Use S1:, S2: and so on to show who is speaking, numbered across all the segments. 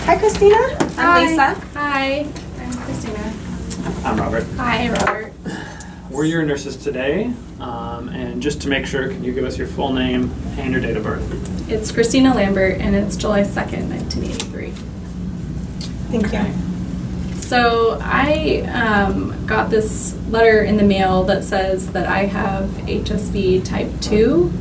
S1: Hi, Christina.
S2: Hi.
S1: I'm Lisa.
S2: Hi. I'm Christina.
S3: I'm Robert.
S2: Hi, Robert.
S3: We're your nurses today, and just to make sure, can you give us your full name and your date of birth?
S2: It's Christina Lambert, and it's July 2nd, 1983.
S1: Thank you.
S2: So I got this letter in the mail that says that I have HSV type 2,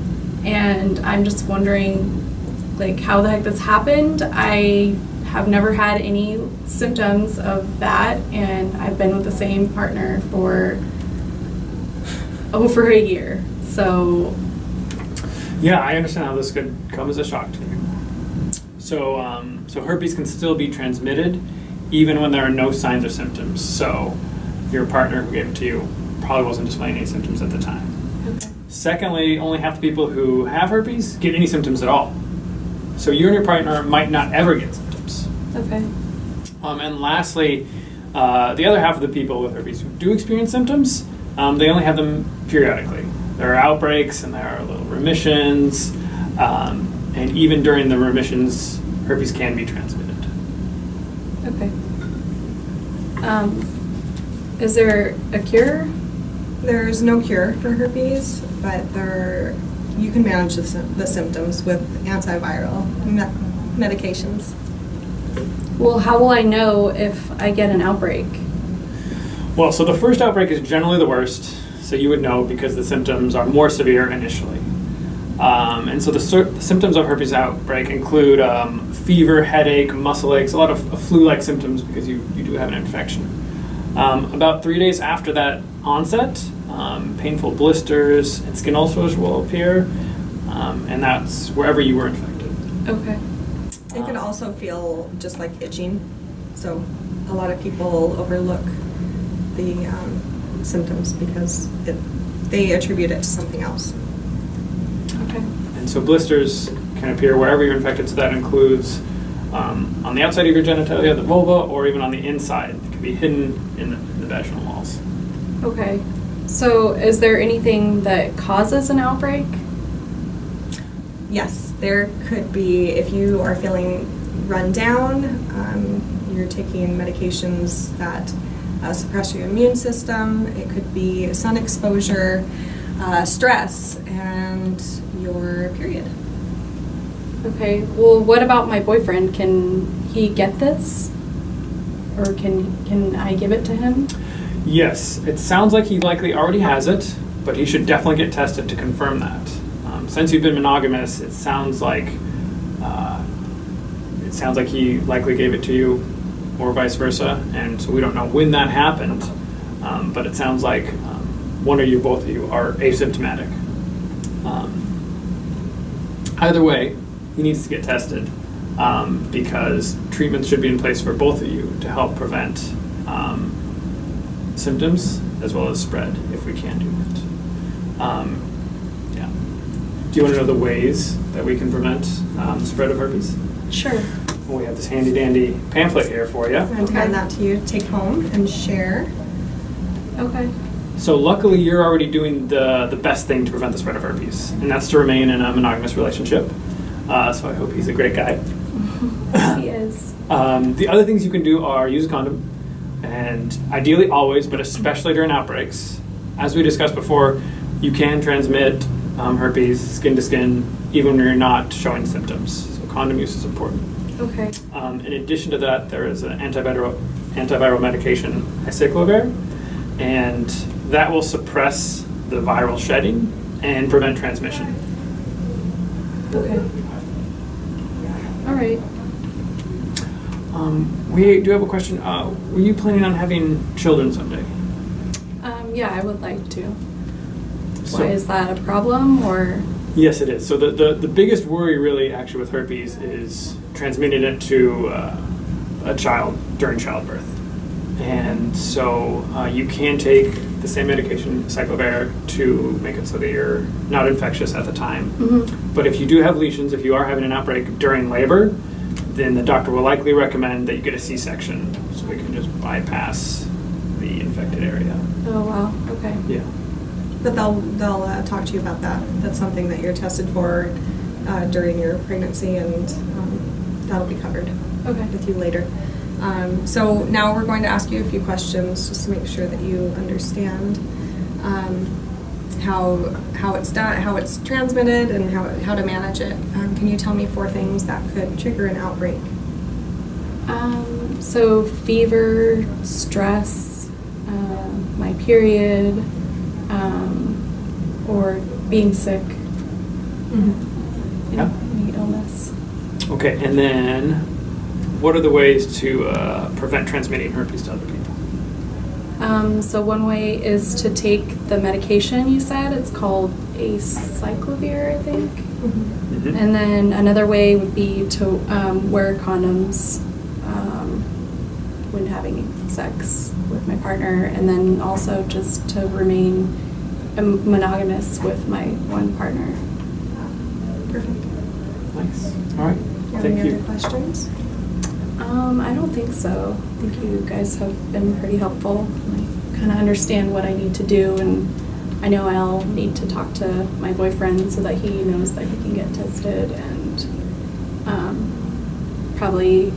S2: and I'm just wondering, like, how the heck this happened. I have never had any symptoms of that, and I've been with the same partner for over a year. So
S3: Yeah, I understand how this could come as a shock to you. So herpes can still be transmitted even when there are no signs or symptoms. So your partner who gave it to you probably wasn't displaying any symptoms at the time.
S2: okay.
S3: Secondly, only half the people who have herpes get any symptoms at all. So you and your partner might not ever get symptoms.
S2: Okay.
S3: And lastly, the other half of the people with herpes who do experience symptoms, they only have them periodically. There are outbreaks and there are little remissions, and even during the remissions, herpes can be transmitted.
S2: Okay. Is there a cure?
S1: There's no cure for herpes, but you can manage the symptoms with antiviral medications.
S2: Well, how will I know if I get an outbreak?
S3: Well, so the first outbreak is generally the worst, so you would know because the symptoms are more severe initially. And so the symptoms of herpes outbreak include fever, headache, muscle aches, a lot of flu-like symptoms because you do have an infection. About 3 days after that onset, painful blisters and skin ulcers will appear, and that's wherever you were infected.
S2: Okay.
S1: It can also feel just like itching, so a lot of people overlook the symptoms because they attribute it to something else.
S2: Okay.
S3: And so blisters can appear wherever you're infected, so that includes on the outside of your genitalia, the vulva, or even on the inside. It can be hidden in the vaginal walls.
S2: Okay. So is there anything that causes an outbreak?
S1: Yes, there could be, if you are feeling run down, you're taking medications that suppress your immune system. It could be sun exposure, stress, and your period.
S2: Okay. Well, what about my boyfriend? Can he get this? Or can I give it to him?
S3: Yes, it sounds like he likely already has it, but he should definitely get tested to confirm that. Since you've been monogamous, it sounds like he likely gave it to you, or vice versa, and so we don't know when that happened. But it sounds like one or both of you are asymptomatic. Either way, he needs to get tested because treatments should be in place for both of you to help prevent symptoms as well as spread if we can do it. Do you want to know the ways that we can prevent the spread of herpes?
S2: Sure.
S3: Well, we have this handy dandy pamphlet here for you.
S1: I'm going to hand that to you to take home and share.
S2: Okay.
S3: So luckily you're already doing the best thing to prevent the spread of herpes, and that's to remain in a monogamous relationship. So I hope he's a great guy.
S2: He is.
S3: The other things you can do are use a condom, and ideally always, but especially during outbreaks. As we discussed before, you can transmit herpes skin to skin even when you're not showing symptoms. So condom use is important.
S2: Okay.
S3: In addition to that, there is an antiviral medication, acyclovir, and that will suppress the viral shedding and prevent transmission.
S2: Okay. All right.
S3: We do have a question. Were you planning on having children someday?
S2: Yeah, I would like to.
S3: So-
S2: Why, is that a problem, or?
S3: Yes, it is. So the biggest worry really actually with herpes is transmitting it to a child during childbirth. And so you can take the same medication, acyclovir, to make it so that you're not infectious at the time.
S2: Mm-hmm.
S3: But if you do have lesions, if you are having an outbreak during labor, then the doctor will likely recommend that you get a C-section so we can just bypass the infected area.
S2: Oh, wow. Okay.
S3: Yeah.
S1: But they'll talk to you about that. That's something that you're tested for during your pregnancy, and that'll be covered.
S2: Okay.
S1: with you later. So now we're going to ask you a few questions just to make sure that you understand how it's done, how it's transmitted, and how to manage it. Can you tell me 4 things that could trigger an outbreak?
S2: So fever, stress, my period, or being sick.
S3: Yeah.
S2: Any illness.
S3: Okay, and then what are the ways to prevent transmitting herpes to other people?
S2: So one way is to take the medication you said. It's called acyclovir, I think.
S3: Mm-hmm.
S2: And then another way would be to wear condoms when having sex with my partner, and then also just to remain monogamous with my one partner.
S1: Perfect.
S3: Nice. All right.
S1: Do you have
S3: Thank
S1: any
S3: you.
S1: other questions?
S2: I don't think so. I think you guys have been pretty helpful. I kind of understand what I need to do, and I know I'll need to talk to my boyfriend so that he knows that he can get tested, and probably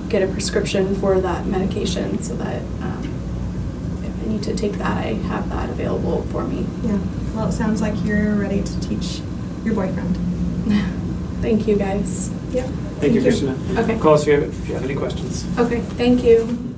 S2: get a prescription for that medication so that if I need to take that, I have that available for me.
S1: Yeah. Well, it sounds like you're ready to teach your boyfriend.
S2: Thank you, guys.
S1: Yep.
S3: Thank you, Christina.
S2: Okay.
S3: Call us if you have any questions.
S2: Okay, thank you.